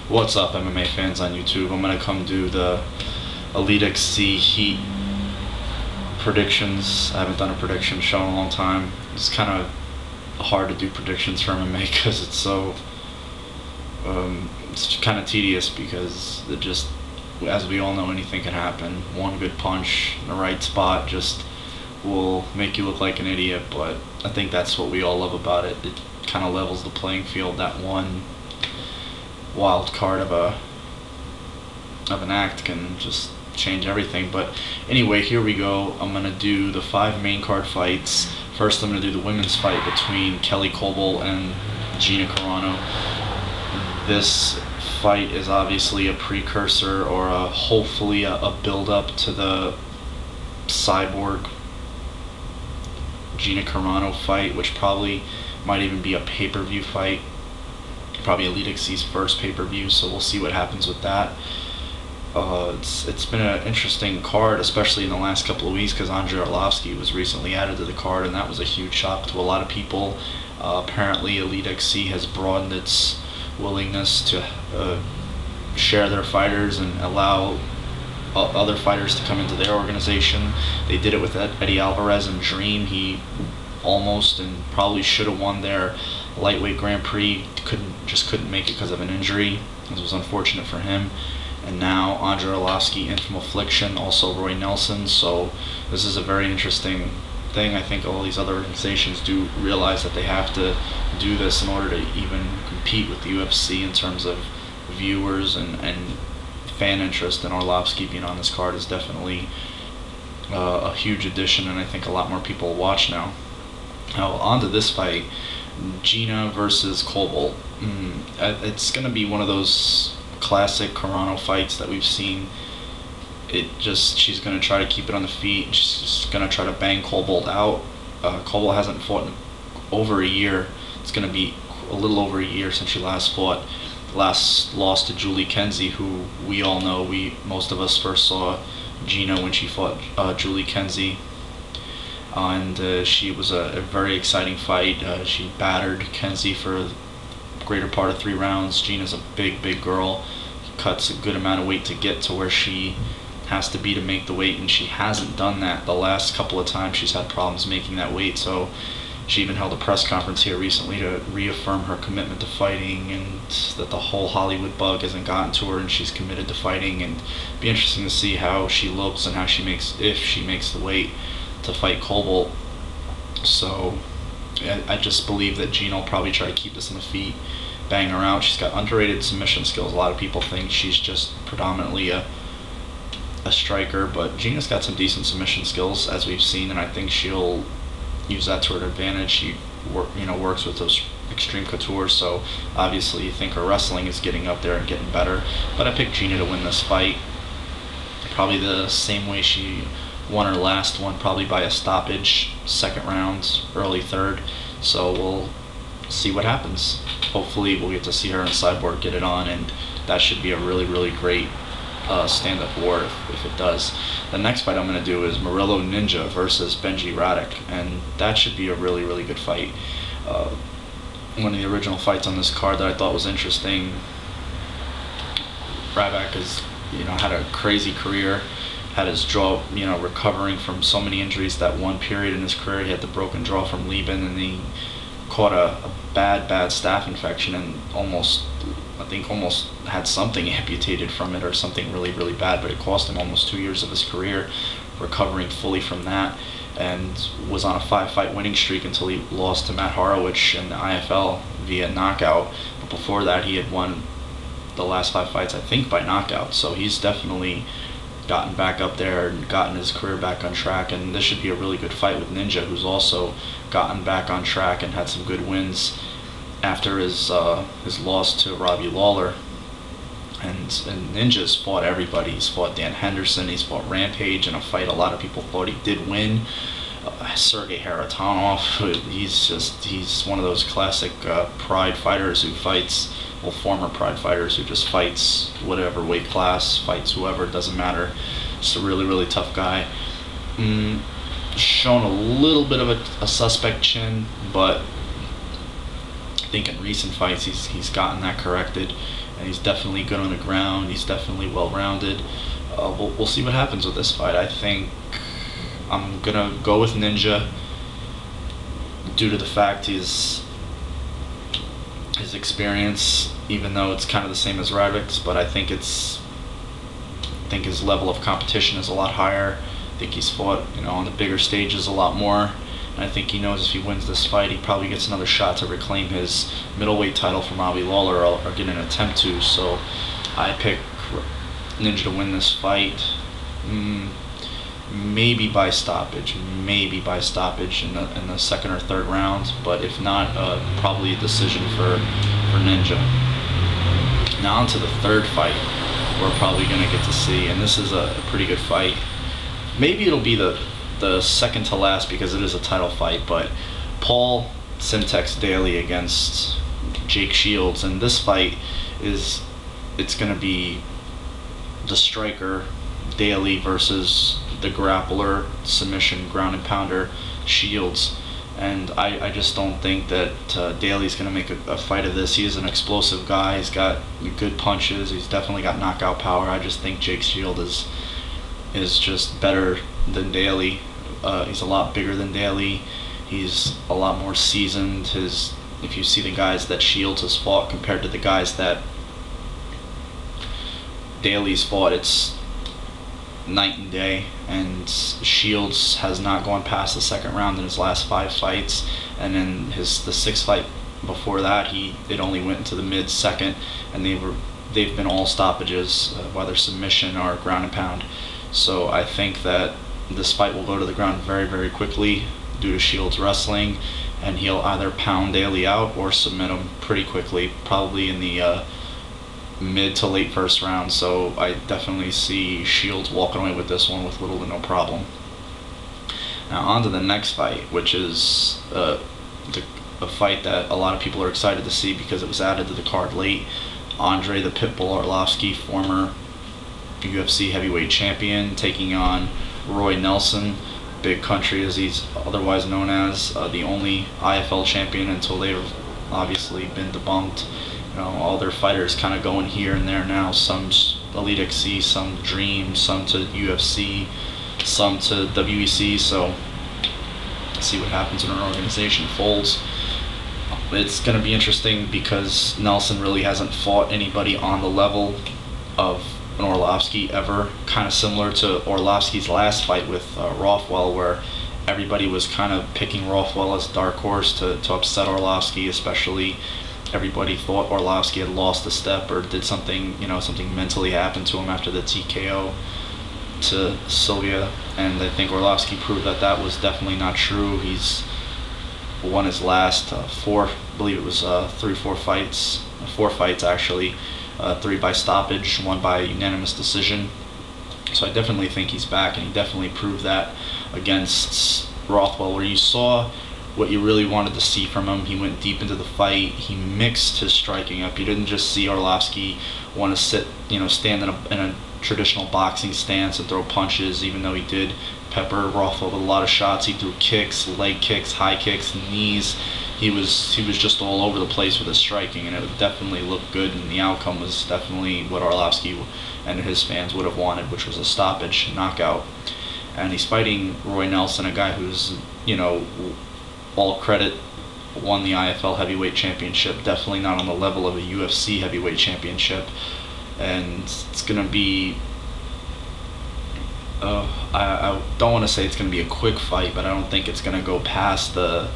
What's up, MMA fans on YouTube? I'm gonna come do the EliteXC Heat predictions. I haven't done a prediction show in a long time. It's kind of hard to do predictions for MMA because it's kind of tedious because it just, as we all know, anything can happen. One good punch in the right spot just will make you look like an idiot, but I think that's what we all love about it. It kind of levels the playing field. That one wild card of an act can just change everything. But anyway, here we go. I'm gonna do the 5 main card fights. First, I'm gonna do the women's fight between Kelly Coble and Gina Carano. This fight is obviously a precursor or hopefully a build-up to the Cyborg Gina Carano fight, which probably might even be a pay-per-view fight. Probably EliteXC's first pay-per-view, so we'll see what happens with that. It's been an interesting card, especially in the last couple of weeks, because Andrei Arlovski was recently added to the card, and that was a huge shock to a lot of people. Apparently, EliteXC has broadened its willingness to share their fighters and allow other fighters to come into their organization. They did it with Eddie Alvarez and Dream. He almost and probably should have won their lightweight Grand Prix, couldn't make it because of an injury. This was unfortunate for him. And now Andrei Arlovski in from affliction, also Roy Nelson. So this is a very interesting thing. I think all these other organizations do realize that they have to do this in order to even compete with the UFC in terms of viewers and fan interest. And Arlovski being on this card is definitely a huge addition, and I think a lot more people will watch now. Now on to this fight, Gina versus Coble. It's going to be one of those classic Carano fights that we've seen. She's going to try to keep it on the feet. She's just going to try to bang Coble out. Coble hasn't fought in over a year. It's going to be a little over a year since she last fought. Last lost to Julie Kenzie, who we all know. Most of us first saw Gina when she fought Julie Kenzie. And she was a very exciting fight. She battered Kenzie for a greater part of 3 rounds. Gina's a big girl. Cuts a good amount of weight to get to where she has to be to make the weight, and she hasn't done that. The last couple of times she's had problems making that weight, so she even held a press conference here recently to reaffirm her commitment to fighting, and that the whole Hollywood bug hasn't gotten to her and she's committed to fighting. And it'd be interesting to see how she looks and how she makes, if she makes the weight to fight Coble. So I just believe that Gina will probably try to keep this on the feet, bang her out. She's got underrated submission skills. A lot of people think she's just predominantly a striker, but Gina's got some decent submission skills, as we've seen, and I think she'll use that to her advantage. She works with those extreme couture, so obviously you think her wrestling is getting up there and getting better. But I picked Gina to win this fight, probably the same way she won her last one, probably by a stoppage, 2nd round, early 3rd. So we'll see what happens. Hopefully we'll get to see her and Cyborg get it on, and that should be a really great stand-up war if it does. The next fight I'm going to do is Murillo Ninja versus Benji Radek, and that should be a really good fight. One of the original fights on this card that I thought was interesting. Radek has had a crazy career, had his jaw recovering from so many injuries. That one period in his career he had the broken jaw from Liban, and he caught a bad staph infection and almost had something amputated from it, or something really bad, but it cost him almost 2 years of his career recovering fully from that, and was on a 5-fight winning streak until he lost to Matt Horowitz in the IFL via knockout. But before that he had won the last 5 fights, I think, by knockout. So he's definitely gotten back up there and gotten his career back on track, and this should be a really good fight with Ninja, who's also gotten back on track and had some good wins after his loss to Robbie Lawler. And Ninja's fought everybody. He's fought Dan Henderson, he's fought Rampage in a fight a lot of people thought he did win. Sergey Haratonov, he's one of those classic Pride fighters who fights, well, former Pride fighters who just fights whatever weight class, fights whoever, doesn't matter. Just a really tough guy. Shown a little bit of a suspect chin, but I think in recent fights he's gotten that corrected, and he's definitely good on the ground. He's definitely well-rounded. We'll see what happens with this fight. I think I'm gonna go with Ninja due to the fact his experience, even though it's kind of the same as Radovic's, but I think his level of competition is a lot higher. I think he's fought, on the bigger stages a lot more. And I think he knows if he wins this fight, he probably gets another shot to reclaim his middleweight title from Robbie Lawler, or get an attempt to. So I pick Ninja to win this fight. Maybe by stoppage in the second or third round, but if not, probably a decision for Ninja. Now on to the third fight we're probably going to get to see, and this is a pretty good fight. Maybe it'll be the second to last because it is a title fight, but Paul Simtex Daly against Jake Shields, and this fight it's going to be the striker Daly versus the grappler, submission, ground and pounder Shields. And I just don't think that Daly's going to make a fight of this. He is an explosive guy. He's got good punches. He's definitely got knockout power. I just think Jake Shields is just better than Daly. He's a lot bigger than Daly. He's a lot more seasoned. If you see the guys that Shields has fought compared to the guys that Daly's fought, it's night and day, and Shields has not gone past the second round in his last 5 fights, and in the 6th fight before that it only went into the mid-second, and they've been all stoppages, whether submission or ground and pound. So I think that this fight will go to the ground very, very quickly due to Shields wrestling, and he'll either pound Daly out or submit him pretty quickly, probably in the mid to late first round. So I definitely see Shields walking away with this one with little to no problem. Now on to the next fight, which is a fight that a lot of people are excited to see because it was added to the card late. Andre the Pitbull Arlovsky, former UFC heavyweight champion, taking on Roy Nelson, Big Country as he's otherwise known as, the only IFL champion until they've obviously been debunked. All their fighters kind of going here and there now. Some EliteXC, some Dream, some to UFC, some to WEC. So see what happens when an organization folds. It's going to be interesting because Nelson really hasn't fought anybody on the level of an Arlovsky ever. Kind of similar to Arlovsky's last fight with Rothwell, where everybody was kind of picking Rothwell as a dark horse to upset Arlovsky, especially. Everybody thought Arlovsky had lost a step or did something, something mentally happened to him after the TKO to Sylvia, and I think Arlovsky proved that was definitely not true. He's won his last 4, I believe it was 4 fights actually, 3 by stoppage, 1 by unanimous decision. So I definitely think he's back, and he definitely proved that against Rothwell, where you saw what you really wanted to see from him. He went deep into the fight. He mixed his striking up. You didn't just see Arlovsky want to sit, stand in a traditional boxing stance and throw punches, even though he did pepper Rothwell with a lot of shots. He threw kicks, leg kicks, high kicks, knees. He was just all over the place with his striking, and it definitely looked good, and the outcome was definitely what Arlovsky and his fans would have wanted, which was a stoppage knockout. And he's fighting Roy Nelson, a guy who's, all credit, won the IFL heavyweight championship, definitely not on the level of a UFC heavyweight championship, and it's going to be, I don't want to say it's going to be a quick fight, but I don't think it's going to go past the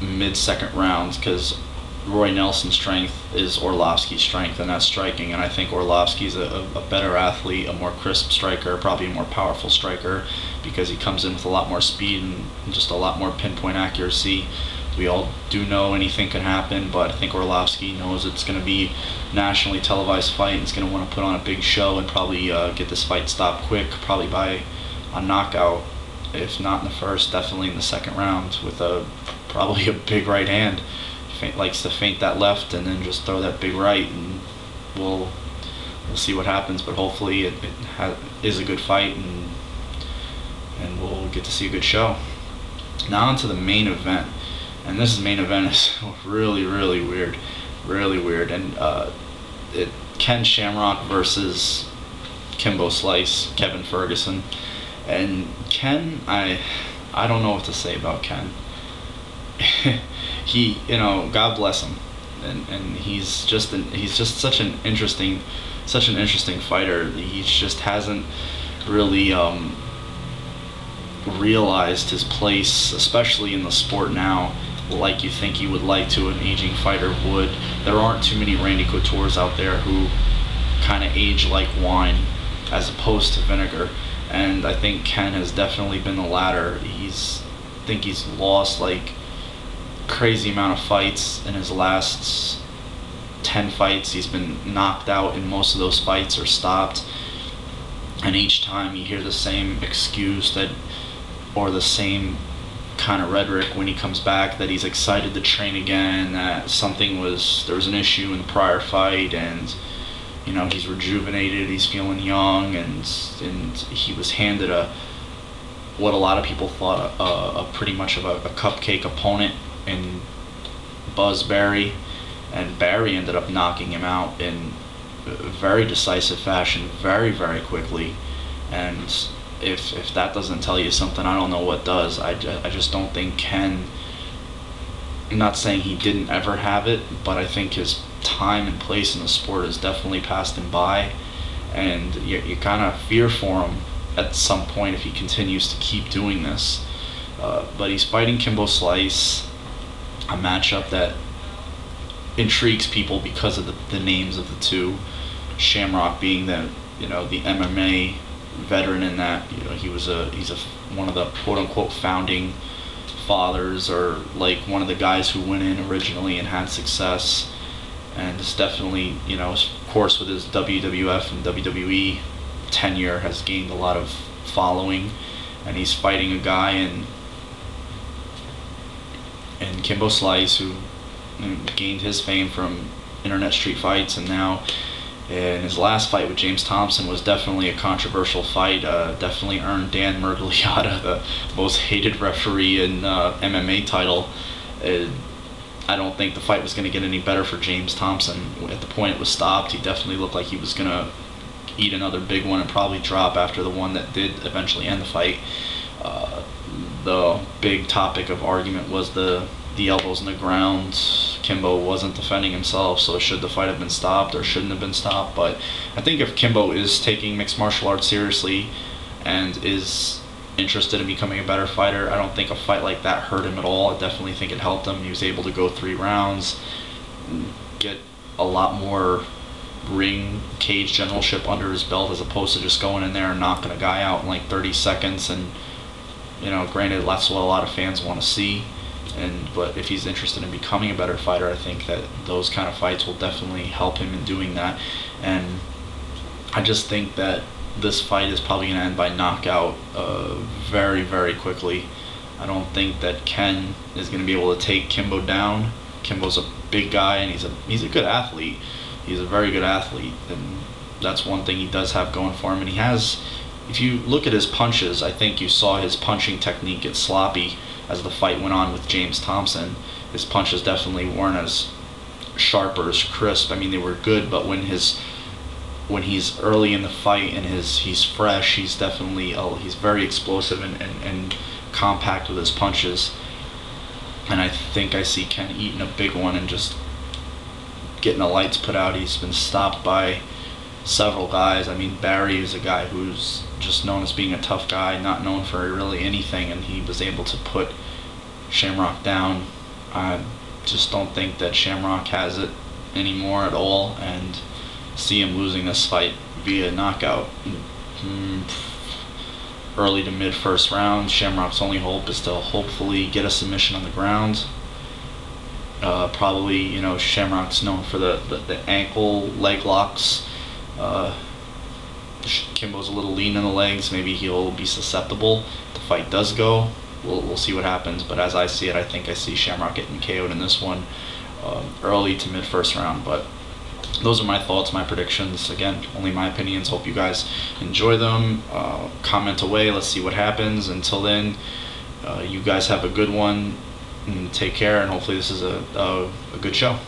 mid-second rounds, because Roy Nelson's strength is Arlovsky's strength, and that's striking, and I think Arlovsky's a better athlete, a more crisp striker, probably a more powerful striker, because he comes in with a lot more speed and just a lot more pinpoint accuracy. We all do know anything can happen, but I think Arlovsky knows it's going to be a nationally televised fight, and he's going to want to put on a big show and probably get this fight stopped quick, probably by a knockout, if not in the first, definitely in the second round, with probably a big right hand. Likes to feint that left and then just throw that big right, and we'll see what happens, but hopefully it is a good fight, and we'll get to see a good show. Now on to the main event, and this main event is really, really weird, and Ken Shamrock versus Kimbo Slice, Kevin Ferguson. And Ken, I don't know what to say about Ken. He, God bless him, and he's just such an interesting fighter. He just hasn't really realized his place, especially in the sport now, like you think he would like to, an aging fighter would. There aren't too many Randy Coutures out there who kind of age like wine as opposed to vinegar, and I think Ken has definitely been the latter. I think he's lost like crazy amount of fights in his last 10 fights. He's been knocked out in most of those fights or stopped, and each time you hear the same excuse or the same kind of rhetoric when he comes back, that he's excited to train again, that there was an issue in the prior fight, and he's rejuvenated, he's feeling young, and he was handed what a lot of people thought a pretty much of a cupcake opponent in Buzz Barry, and Barry ended up knocking him out in very decisive fashion very, very quickly. And if that doesn't tell you something, I don't know what does. I just don't think Ken, I'm not saying he didn't ever have it, but I think his time and place in the sport has definitely passed him by, and you kind of fear for him at some point if he continues to keep doing this. But he's fighting Kimbo Slice, a matchup that intrigues people because of the names of the two. Shamrock being the MMA veteran in that he's one of the quote unquote founding fathers, or like one of the guys who went in originally and had success, and it's definitely of course with his WWF and WWE tenure has gained a lot of following, and he's fighting a guy in Kimbo Slice who gained his fame from internet street fights, and now in his last fight with James Thompson was definitely a controversial fight. Definitely earned Dan Miragliotta the most hated referee in MMA title. I don't think the fight was going to get any better for James Thompson. At the point it was stopped, he definitely looked like he was going to eat another big one and probably drop after the one that did eventually end the fight. The big topic of argument was the elbows in the ground. Kimbo wasn't defending himself, so should the fight have been stopped or shouldn't have been stopped? But I think if Kimbo is taking mixed martial arts seriously and is interested in becoming a better fighter, I don't think a fight like that hurt him at all. I definitely think it helped him. He was able to go 3 rounds, get a lot more ring cage generalship under his belt, as opposed to just going in there and knocking a guy out in like 30 seconds. And granted, that's what a lot of fans want to see. But if he's interested in becoming a better fighter, I think that those kind of fights will definitely help him in doing that. And I just think that this fight is probably going to end by knockout very, very quickly. I don't think that Ken is going to be able to take Kimbo down. Kimbo's a big guy, and he's a good athlete. He's a very good athlete, and that's one thing he does have going for him. And he has, if you look at his punches, I think you saw his punching technique get sloppy as the fight went on with James Thompson. His punches definitely weren't as sharp or as crisp. I mean, they were good, but when he's early in the fight and he's fresh, he's definitely he's very explosive and compact with his punches. And I think I see Ken eating a big one and just getting the lights put out. He's been stopped by several guys. I mean, Barry is a guy who's just known as being a tough guy, not known for really anything, and he was able to put Shamrock down. I just don't think that Shamrock has it anymore at all, and see him losing this fight via knockout early to mid first round. Shamrock's only hope is to hopefully get a submission on the ground. Probably, Shamrock's known for the ankle leg locks. Kimbo's a little lean in the legs. Maybe he'll be susceptible. The fight does go. We'll see what happens. But as I see it, I think I see Shamrock getting KO'd in this one early to mid first round. But those are my thoughts, my predictions. Again, only my opinions. Hope you guys enjoy them. Comment away. Let's see what happens. Until then, you guys have a good one. And take care. And hopefully this is a good show.